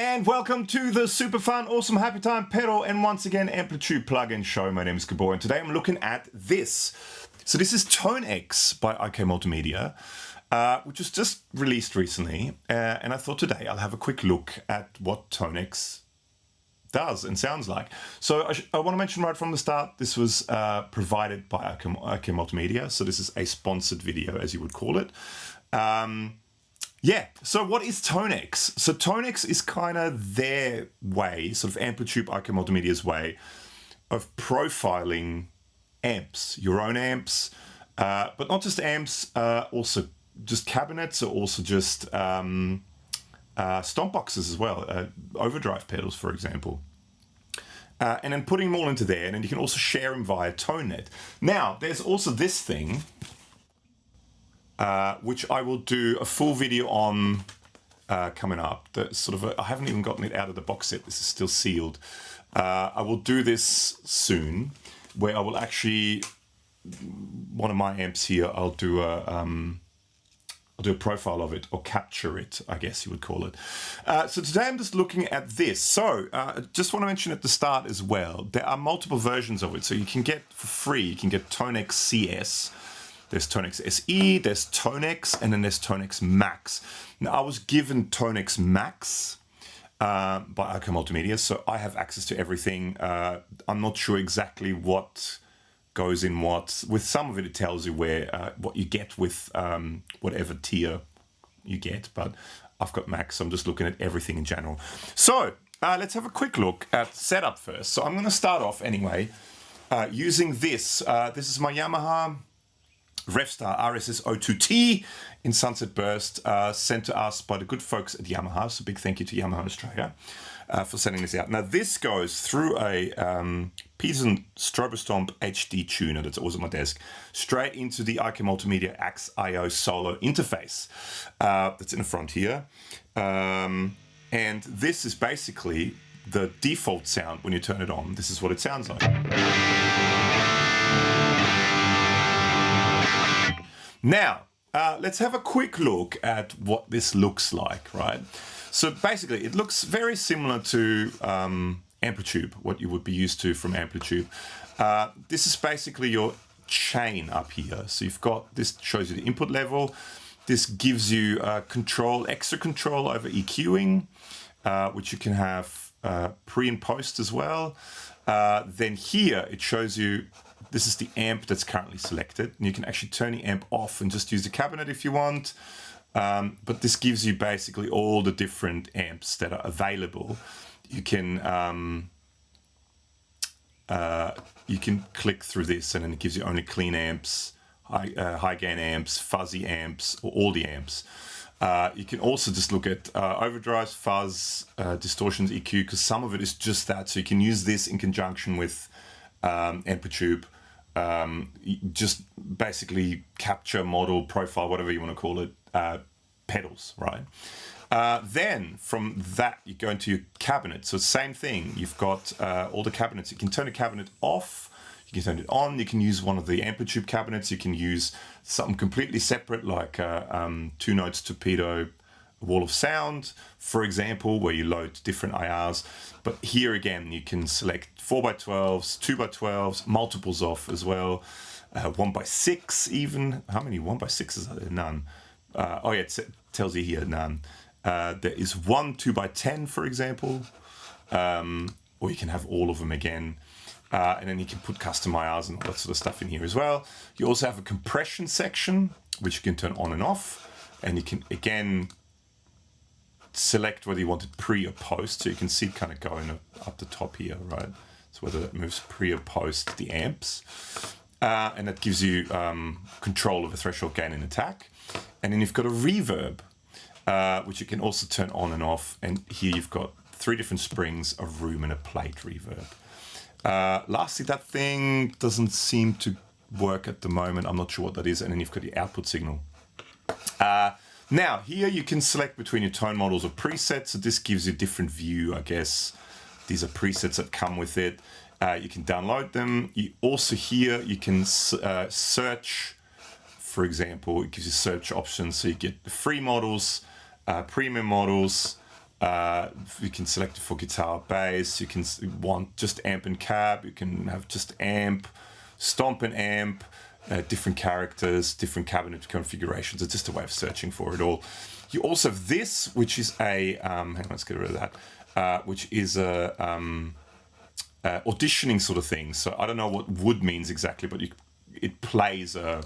And welcome to the super fun, awesome, happy time pedal and once again amplitude plug-in show. My name is Gabor and today I'm looking at this. So this is ToneX by IK Multimedia, which was just released recently. And I thought today I'll have a quick look at what ToneX does and sounds like. So I want to mention right from the start, this was provided by IK Multimedia. So this is a sponsored video, as you would call it. Yeah, so what is ToneX? So ToneX is kind of their way, sort of amplitude IK Multimedia's way of profiling amps, your own amps, but not just amps, also just cabinets, or also just stomp boxes as well, overdrive pedals, for example. And then putting them all into there, and then you can also share them via ToneNet. Now, there's also this thing, which I will do a full video on coming up. I haven't even gotten it out of the box set. This is still sealed. I will do this soon, where I will actually, one of my amps here, I'll do a profile of it, or capture it, I guess you would call it. So today I'm just looking at this. So just want to mention at the start as well, there are multiple versions of it. So you can get for free, you can get ToneX CS. There's ToneX SE, there's ToneX, and then there's ToneX Max. Now, I was given ToneX Max by IK Multimedia, so I have access to everything. I'm not sure exactly what goes in what. With some of it, it tells you where what you get with whatever tier you get, but I've got Max, so I'm just looking at everything in general. So let's have a quick look at setup first. So I'm going to start off anyway using this. This is my Yamaha Revstar RSS02T in Sunset Burst, sent to us by the good folks at Yamaha. So big thank you to Yamaha Australia for sending this out. Now this goes through a Peterson Strobostomp HD tuner that's always on my desk, straight into the IK Multimedia Axe.io Solo interface that's in the front here. And this is basically the default sound when you turn it on. This is what it sounds like. Now, let's have a quick look at what this looks like, right? So basically, it looks very similar to amplitude, what you would be used to from amplitude. This is basically your chain up here. So you've got, this shows you the input level. This gives you extra control over EQing, which you can have pre and post as well. Then here, it shows you, this is the amp that's currently selected, and you can actually turn the amp off and just use the cabinet if you want. But this gives you basically all the different amps that are available. You can click through this, and then it gives you only clean amps, high gain amps, fuzzy amps, or all the amps. You can also just look at overdrives, fuzz, distortions, EQ, because some of it is just that. So you can use this in conjunction with amplitude. Just basically capture, model, profile, whatever you want to call it, pedals, right? Then from that you go into your cabinet. So same thing, you've got all the cabinets. You can turn the cabinet off, you can turn it on, you can use one of the amplitude cabinets, you can use something completely separate like 2 notes torpedo wall of sound, for example, where you load different IRs. But here again, you can select 4x12s, 2x12s, multiples off as well, 1x6 even. How many 1x6s are there? None. Oh yeah, it tells you here, none. There is one 2x10, for example, or you can have all of them again. And then you can put custom IRs and all that sort of stuff in here as well. You also have a compression section, which you can turn on and off. And you can, again, select whether you want it pre or post, so you can see it kind of going up the top here, right? So whether that moves pre or post the amps, and that gives you control of the threshold gain and attack. And then you've got a reverb, which you can also turn on and off. And here you've got 3 different springs, a room, and a plate reverb. Lastly, that thing doesn't seem to work at the moment. I'm not sure what that is. And then you've got the output signal. Now, here you can select between your tone models or presets, so this gives you a different view, I guess. These are presets that come with it. You can download them. You also here, you can search, for example, it gives you search options, so you get the free models, premium models, You can select it for guitar, bass. You can want just amp and cab. You can have just amp, stomp and amp, different characters, different cabinet configurations. It's just a way of searching for it all. You also have this, which is a hang on, let's get rid of that. Which is a auditioning sort of thing. So I don't know what wood means exactly, but it plays a.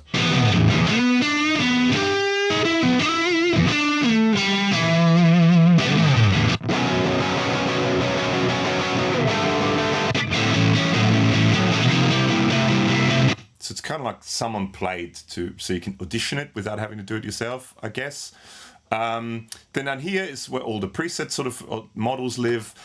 So it's kind of like someone played so you can audition it without having to do it yourself, I guess. Then down here is where all the preset sort of models live.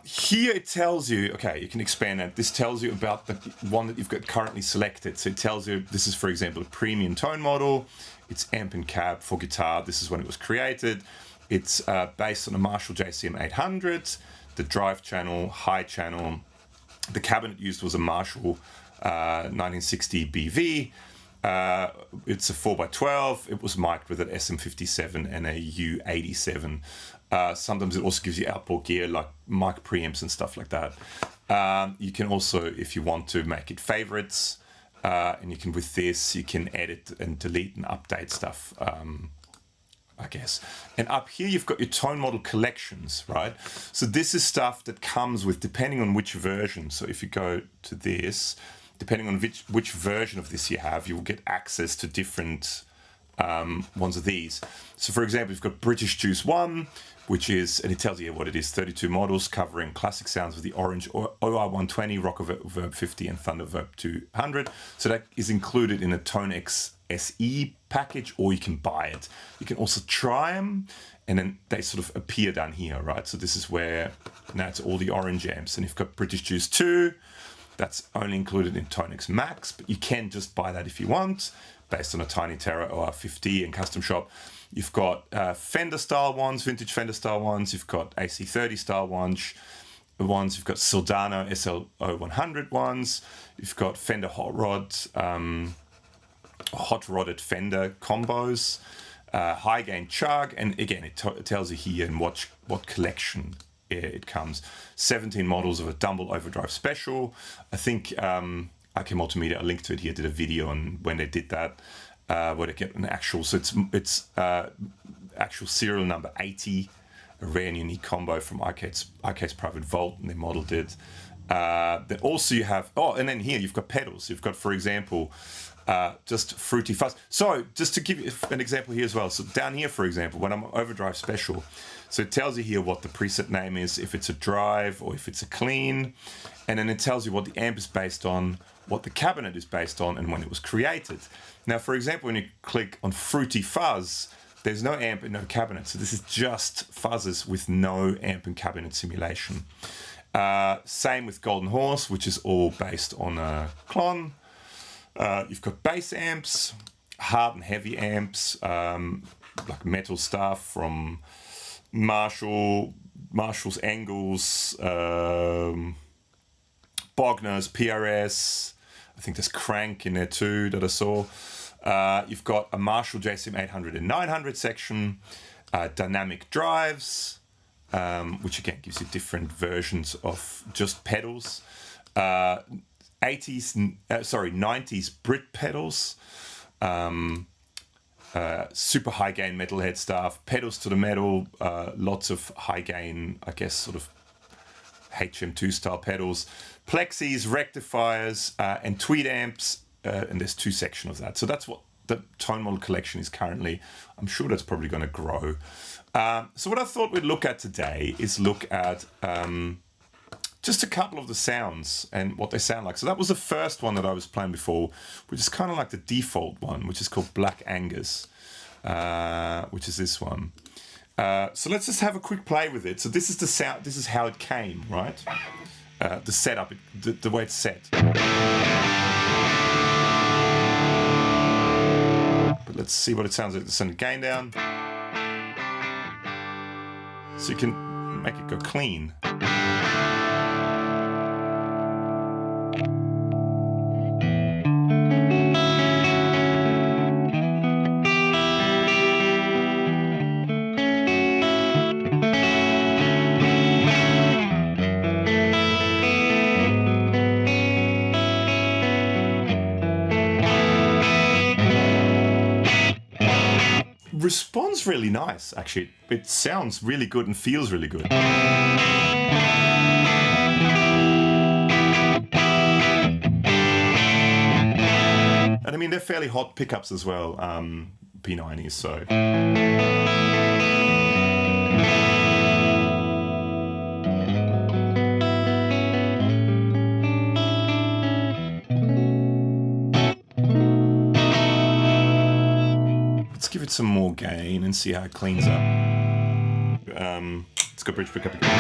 Here it tells you, okay, you can expand that. This tells you about the one that you've got currently selected. So it tells you, this is, for example, a premium tone model. It's amp and cab for guitar. This is when it was created. It's based on a Marshall JCM 800, the drive channel, high channel. The cabinet used was a Marshall 1960 BV. It's a 4x12. It was mic'd with an SM57 and a U87. Sometimes it also gives you outboard gear like mic preamps and stuff like that. You can also, if you want to, make it favorites. And you can, with this, you can edit and delete and update stuff, I guess. And up here, you've got your tone model collections, right? So this is stuff that comes with, depending on which version. So if you go to this, depending on which version of this you have, you will get access to different ones of these. So for example, you've got British Juice 1, which is, and it tells you what it is, 32 models covering classic sounds with the Orange OR120, Rocker Verb 50 and Thunder Verb 200. So that is included in a ToneX SE package, or you can buy it. You can also try them, and then they sort of appear down here, right? So this is where, now it's all the Orange amps. And you've got British Juice 2, that's only included in ToneX Max, but you can just buy that if you want, based on a Tiny Terror OR50 and custom shop. You've got Fender style ones, vintage Fender style ones. You've got AC30 style ones. You've got Soldano SL0100 ones. You've got Fender hot rodded Fender combos, high gain chug, and again it tells you here in what collection it comes. 17 models of a Dumble Overdrive Special. I think IK Multimedia, I linked to it here, did a video on when they did that, where they get an actual, so it's actual serial number 80, a rare and unique combo from IK's Private Vault, and they modeled it. Then also you have, and then here you've got pedals. You've got, for example, just Fruity Fuzz. So just to give you an example here as well. So down here, for example, when I'm Overdrive Special, so it tells you here what the preset name is, if it's a drive or if it's a clean, and then it tells you what the amp is based on, what the cabinet is based on, and when it was created. Now, for example, when you click on Fruity Fuzz, there's no amp and no cabinet. So this is just fuzzes with no amp and cabinet simulation. Same with Golden Horse, which is all based on a Klon. You've got bass amps, hard and heavy amps, like metal stuff from Marshall's Angles, Bogner's PRS. I think there's Crank in there too that I saw. You've got a Marshall JCM 800 and 900 section, dynamic drives, which again gives you different versions of just pedals. 90s Brit pedals, super high gain metalhead stuff, pedals to the metal, lots of high gain, I guess, sort of HM2 style pedals, Plexis, rectifiers, and Tweed amps, and there's two sections of that. So that's what the tone model collection is currently. I'm sure that's probably going to grow. So what I thought we'd look at today is look at just a couple of the sounds and what they sound like. So that was the first one that I was playing before, which is kind of like the default one, which is called Black Angus, which is this one. So let's just have a quick play with it. So this is the sound. This is how it came, right? The setup, the way it's set. But let's see what it sounds like. Let's send the gain down. So you can make it go clean. responds really nice, actually. It sounds really good and feels really good. And I mean, they're fairly hot pickups as well, P90s, so. Let's give it some more gain and see how it cleans up. Let's go bridge pickup again.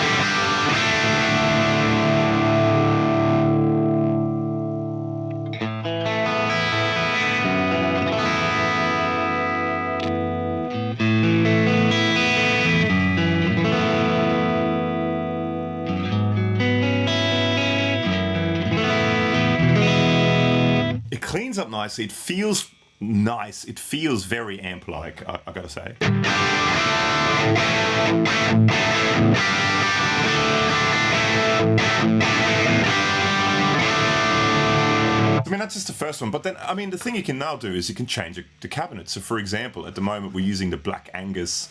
Cleans up nicely. It feels nice. It feels very amp-like, I gotta say. I mean, that's just the first one. But then, I mean, the thing you can now do is you can change the cabinet. So, for example, at the moment we're using the Black Angus,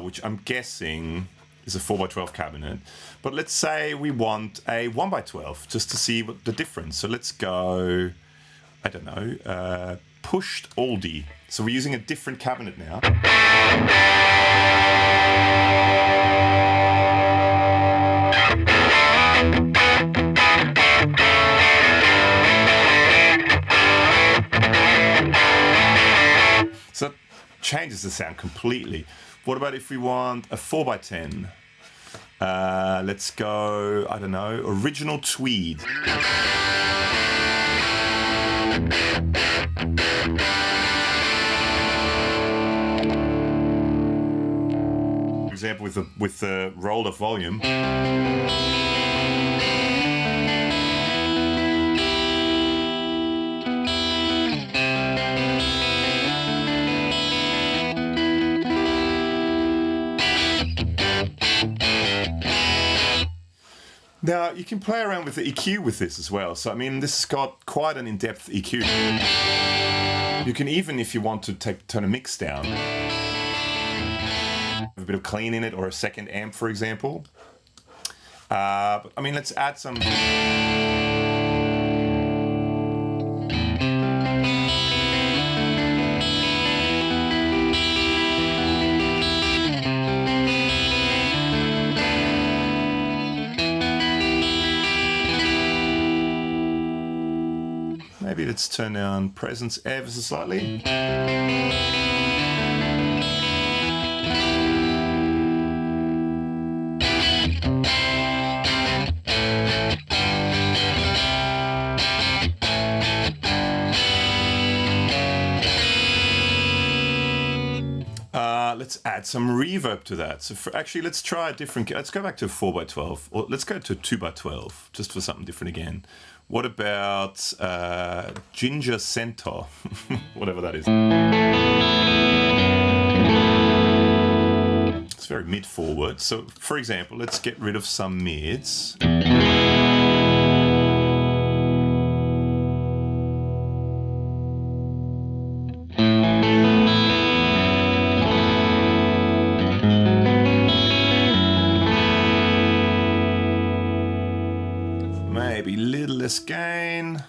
which I'm guessing is a 4x12 cabinet. But let's say we want a 1x12 just to see what the difference. So let's go, I don't know, pushed oldie. So we're using a different cabinet now. So that changes the sound completely. What about if we want a 4x10? Let's go, I don't know, original Tweed. For example, with the roll of volume. Now, you can play around with the EQ with this as well. So, I mean, this has got quite an in-depth EQ. You can even, if you want to turn a mix down, have a bit of clean in it, or a second amp, for example. But, I mean, let's add some... Maybe let's turn down presence ever so slightly. Let's add some reverb to that. So actually, let's try a different. Let's go back to a 4x12, or let's go to a 2x12, just for something different again. What about Ginger Centaur, whatever that is? It's very mid-forward. So, for example, let's get rid of some mids. Maybe a little less gain.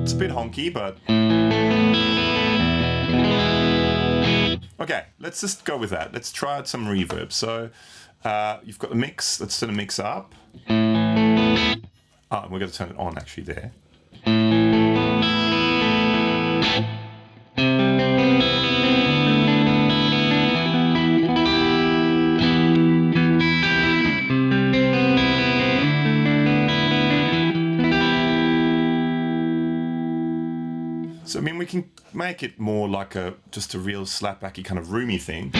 It's a bit honky, but... Okay, let's just go with that. Let's try out some reverb. So, you've got the mix. Let's turn the mix up. Oh, we're going to turn it on actually there. So, I mean, we can make it more like just a real slapbacky kind of roomy thing.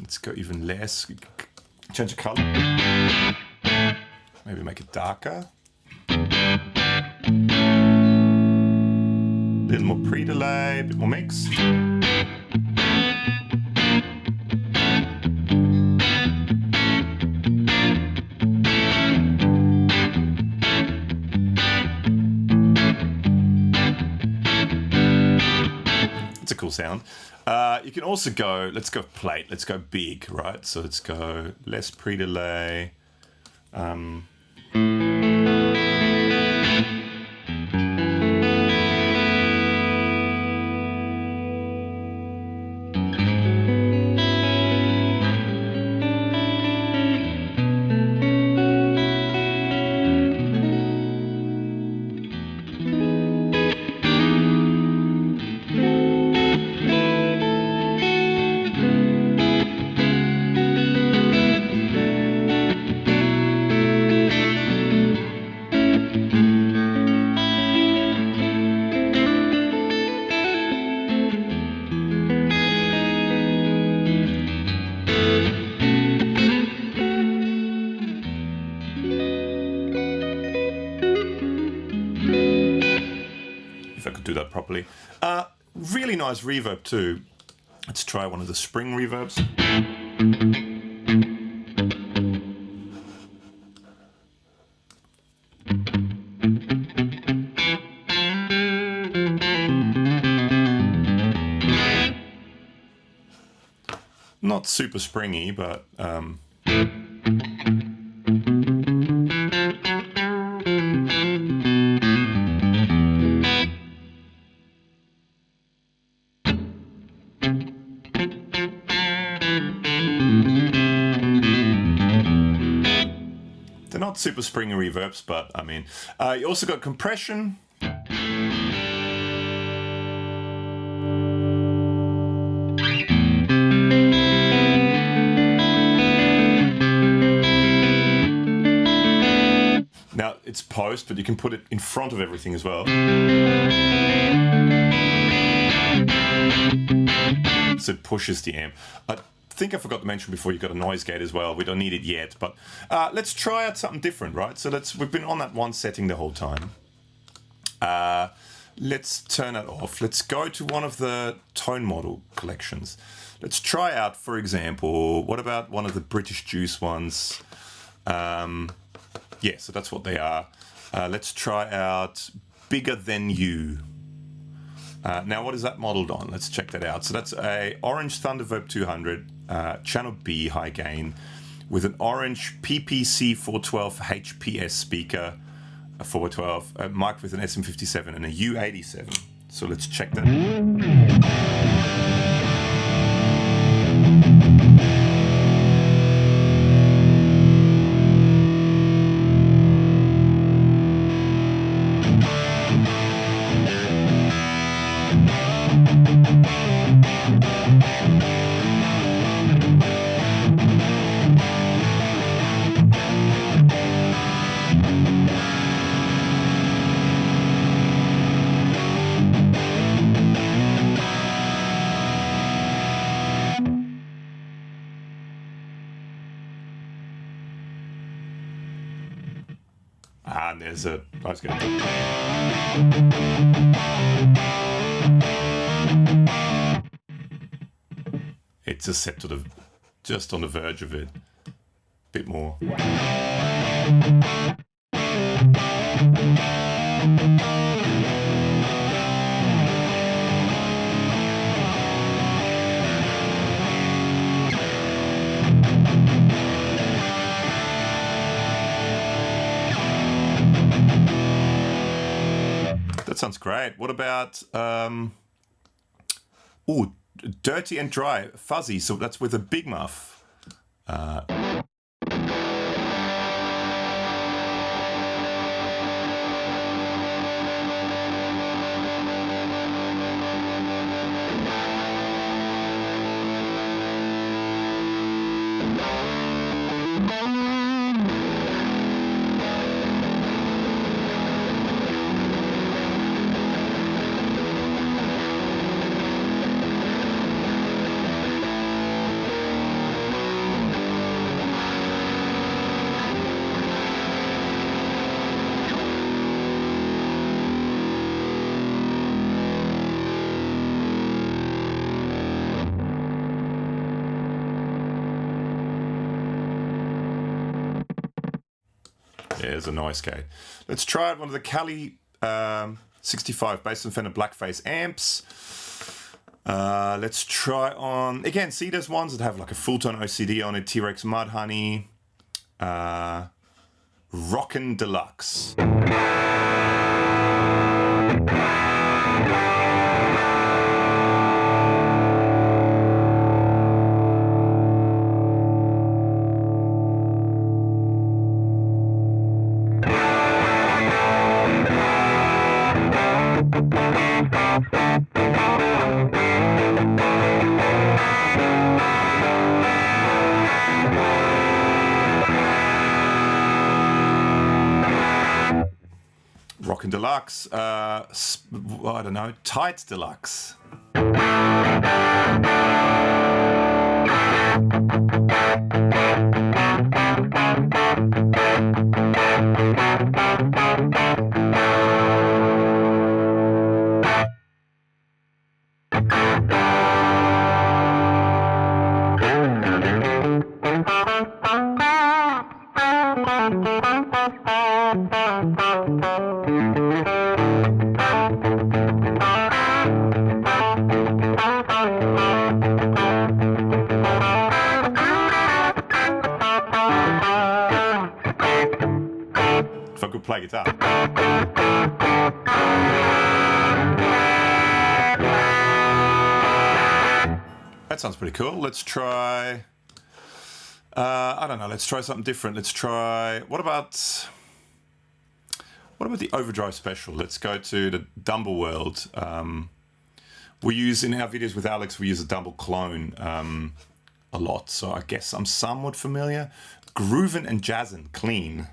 Let's go even less. change the color. Maybe make it darker. A little more pre-delay, a bit more mix. It's a cool sound. You can also go, let's go plate, let's go big, right? So let's go less pre-delay. If I could do that properly. Really nice reverb too. Let's try one of the spring reverbs. Not super springy, but they're not super springy reverbs, but I mean, you also got compression. Now it's post, but you can put it in front of everything as well. So it pushes the amp. I think I forgot to mention before, you got a noise gate as well. We don't need it yet, but let's try out something different, right? So we've been on that one setting the whole time. Let's turn it off. Let's go to one of the tone model collections. Let's try out, for example, what about one of the British Juice ones? Yeah, so that's what they are. Let's try out Bigger Than You. Now, what is that modeled on? Let's check that out. So that's a orange Thunderverb 200, channel B high gain, with an orange PPC 412 HPS speaker, a 412, a mic with an SM57 and a U87. So let's check that. And there's a, that's good. It's just set to the, just on the verge of it. Bit more. That sounds great. What about, dirty and dry, fuzzy. So that's with a big muff. There's a noise gate. Let's try one of the Cali 65 bass and Fender Blackface amps. Let's try on, again, see those ones that have like a full tone OCD on it, T-Rex Mudhoney, Rockin' Deluxe. Rockin' Deluxe, I don't know, Tights Deluxe. If I could play guitar. That sounds pretty cool. Let's try, I don't know, let's try something different. Let's try, what about the Overdrive special? Let's go to the Dumble World. We use, in our videos with Alex, we use a Dumble clone a lot, so I guess I'm somewhat familiar. Groovin' and Jazzin' Clean.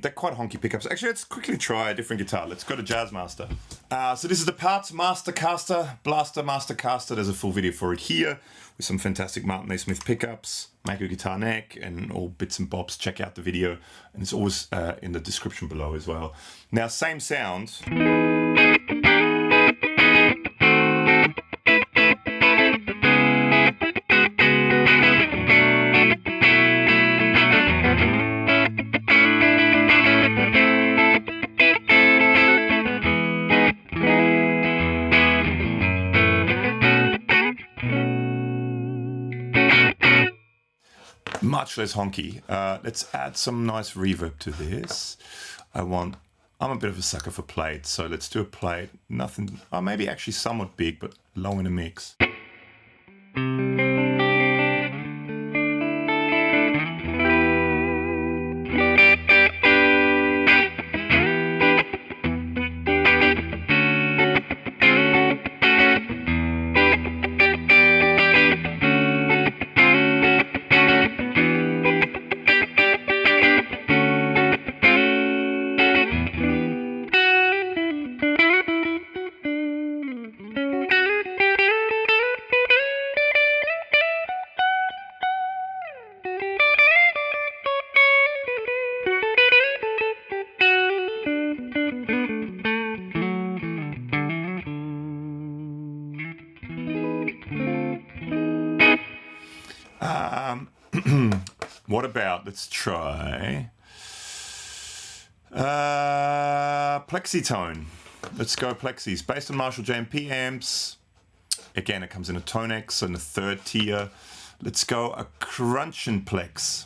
They're quite honky pickups. Actually, let's quickly try a different guitar. Let's go to PartsMaster. So this is the PartsMaster Caster, Blaster Master Caster. There's a full video for it here with some fantastic Martin A. Smith pickups, make a guitar neck, and all bits and bobs. Check out the video, and it's always in the description below as well. Now, same sound. Much less honky. Let's add some nice reverb to this. I'm a bit of a sucker for plate, so let's do a plate. Nothing, maybe actually somewhat big, but low in the mix. What about, let's try Plexi tone. Let's go Plexis. Based on Marshall JMP amps. Again, it comes in a ToneX and a third tier. Let's go a Crunchin' Plex.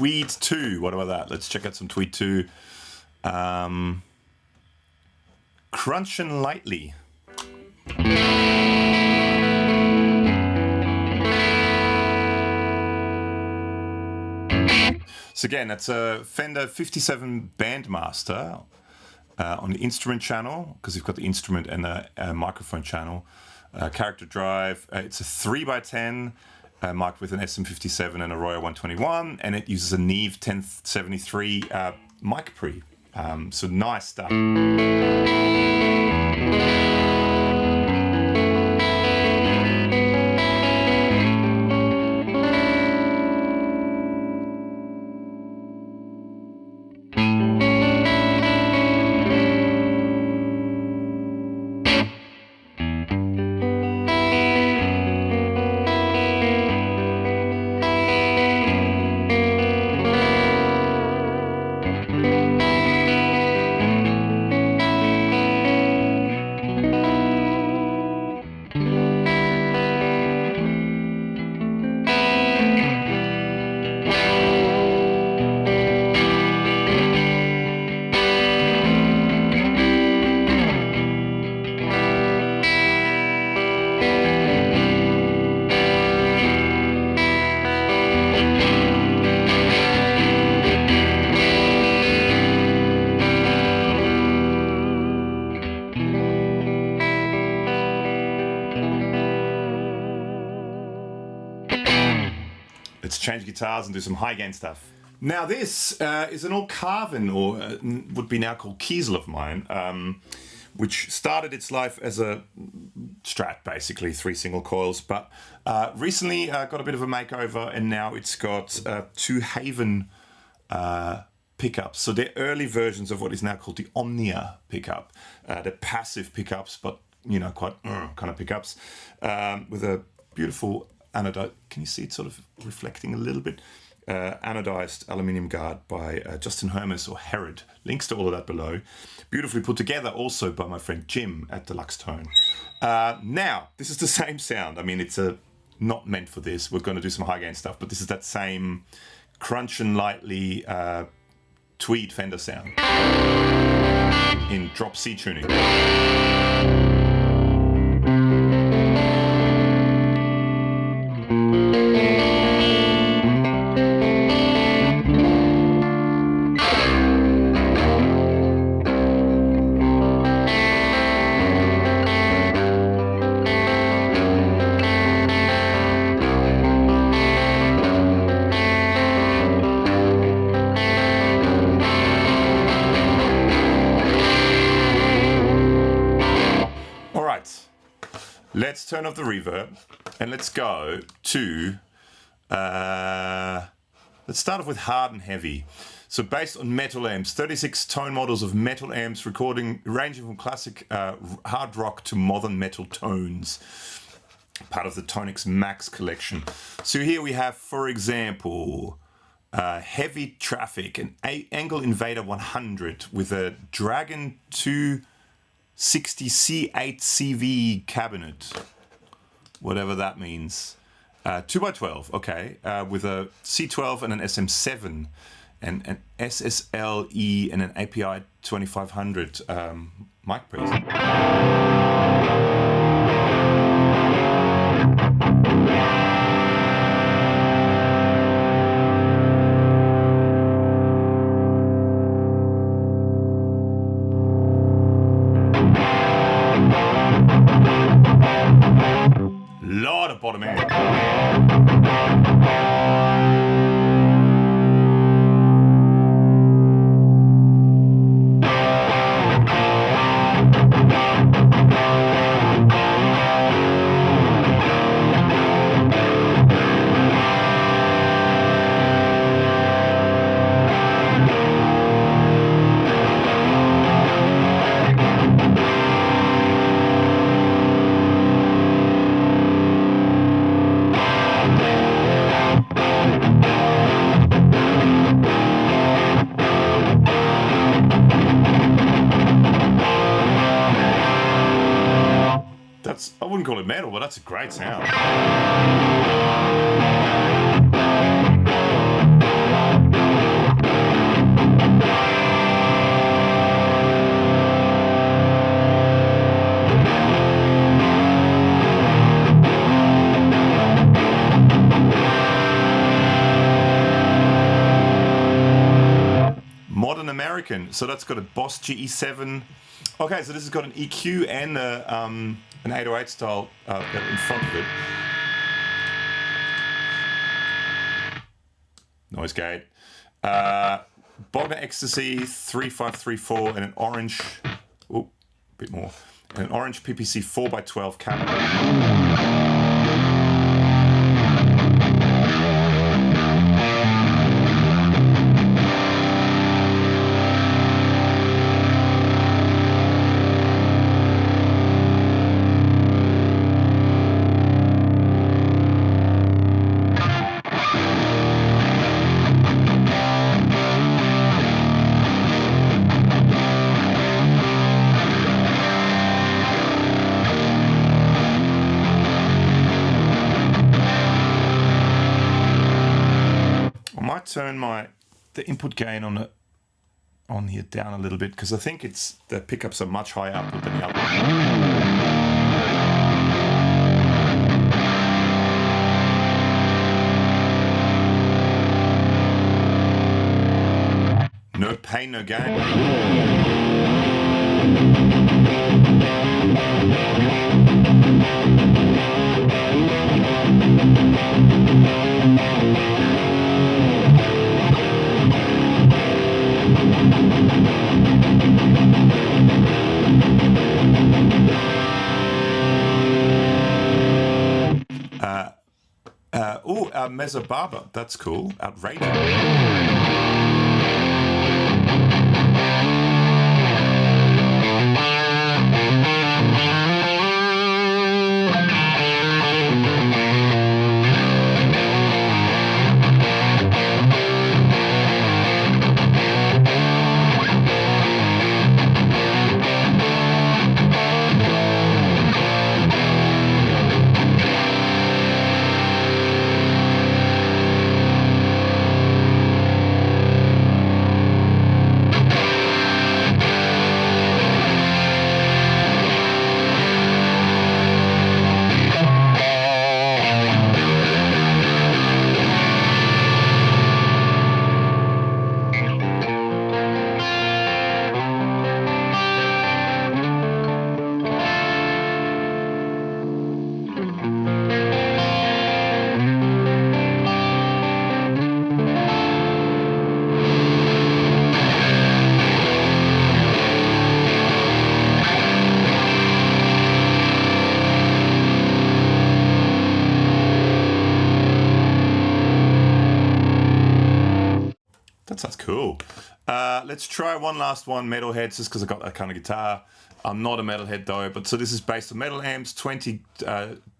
Tweed 2. What about that? Let's check out some Tweed 2. Crunchin' Lightly. So again, that's a Fender 57 Bandmaster on the instrument channel, because you've got the instrument and the microphone channel. Character drive, it's a 3x10 marked with an SM57 and a Royer 121, and it uses a Neve 1073 mic pre. So nice stuff. Let's change guitars and do some high gain stuff. Now this is an old Carvin, or would be now called Kiesel of mine, which started its life as a Strat, basically 3 single coils, but recently got a bit of a makeover, and now it's got 2 Haven pickups. So they're early versions of what is now called the Omnia pickup. They're passive pickups, but you know, quite kind of pickups, with a beautiful anodized. Can you see it sort of reflecting a little bit? Anodized aluminium guard by Justin Hermes or Herod. Links to all of that below. Beautifully put together also by my friend Jim at Deluxe Tone. Now, this is the same sound. I mean, it's not meant for this. We're going to do some high gain stuff, but this is that same Crunchin' Lightly Tweed Fender sound in drop C tuning. Let's turn off the reverb and let's go to, let's start off with hard and heavy. So based on metal amps, 36 tone models of metal amps ranging from classic hard rock to modern metal tones. Part of the ToneX Max collection. So here we have, for example, Heavy Traffic, an Angle Invader 100 with a Dragon 260 C8CV cabinet, whatever that means. 2x12, okay, with a C12 and an SM7 and an SSLE and an API 2500 mic preset. Lot of bottom end. I wouldn't call it metal, but that's a great sound. American. So that's got a Boss GE7. Okay, so this has got an EQ and an 808 style in front of it. Noise gate. Bogner Ecstasy 3534 and an orange, a bit more, and an orange PPC 4x12 camera. Turn the input gain on here down a little bit, because I think the pickups are much higher output than the output. No pain, no gain. Mezza Barber, that's cool. Outrageous. That's cool. Let's try one last one, metalheads, just because I got that kind of guitar. I'm not a metalhead though, but so this is based on metal amps, 20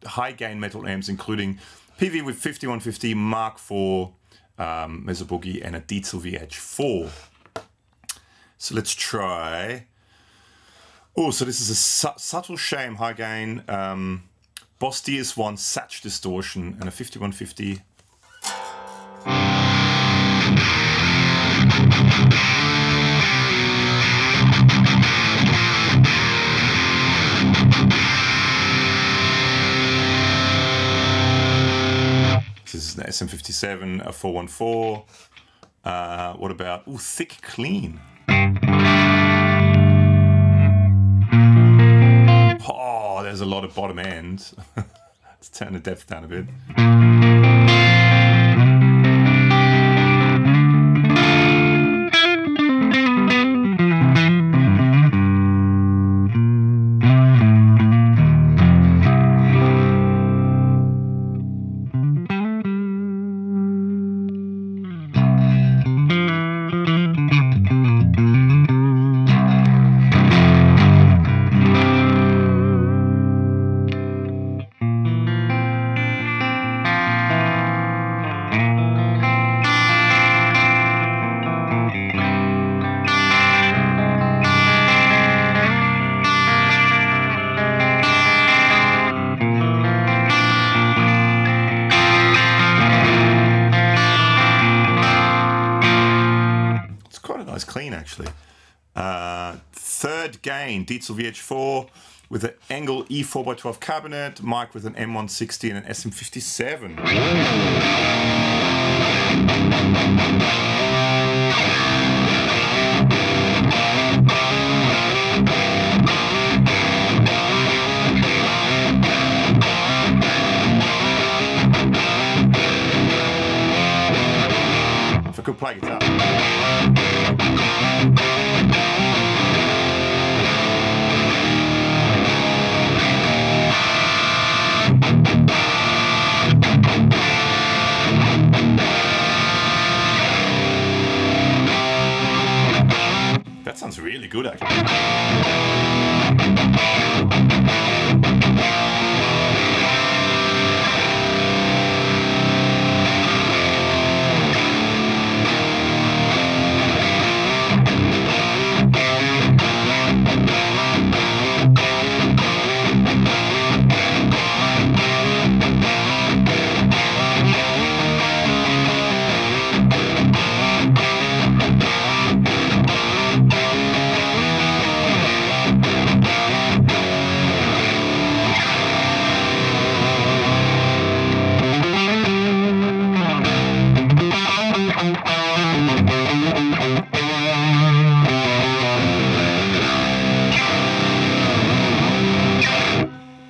high gain metal amps, including PV with 5150, Mark IV, Mezzo Boogie, and a Diesel VH4. So let's try. Oh, so this is a subtle shame high gain, Boss DS1 Satch distortion, and a 5150. This is an SM57, a 414. What about, thick clean? Oh, there's a lot of bottom end. Let's turn the depth down a bit. Clean actually. Third gain, Diesel VH4 with an Engel E4x12 cabinet, mic with an M160 and an SM57. I could play guitar. That sounds really good, actually.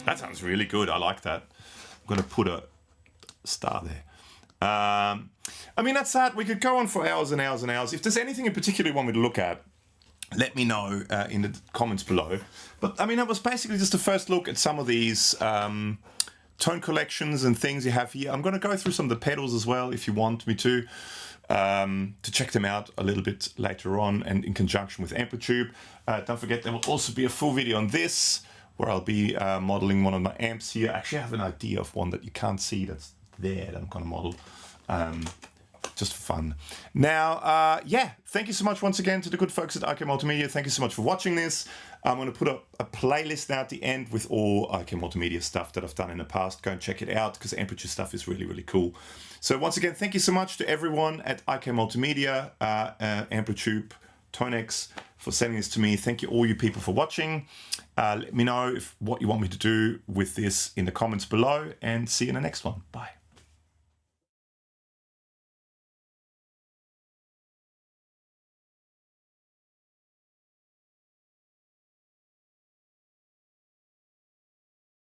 That sounds really good. I like that. I'm going to put a star there. I mean, that's that. We could go on for hours and hours and hours. If there's anything in particular you want me to look at, let me know in the comments below. But I mean, that was basically just the first look at some of these tone collections and things you have here. I'm going to go through some of the pedals as well if you want me to check them out a little bit later on and in conjunction with amplitube. Don't forget, there will also be a full video on this where I'll be modeling one of my amps here. Actually, I have an idea of one that you can't see that's there that I'm going to model. Just for fun. Now, yeah, thank you so much once again to the good folks at IK Multimedia. Thank you so much for watching this. I'm going to put up a playlist now at the end with all IK Multimedia stuff that I've done in the past. Go and check it out because amplitude stuff is really, really cool. So once again, thank you so much to everyone at IK Multimedia, amplitube, ToneX, for sending this to me. Thank you all you people for watching. Let me know what you want me to do with this in the comments below, and see you in the next one. Bye.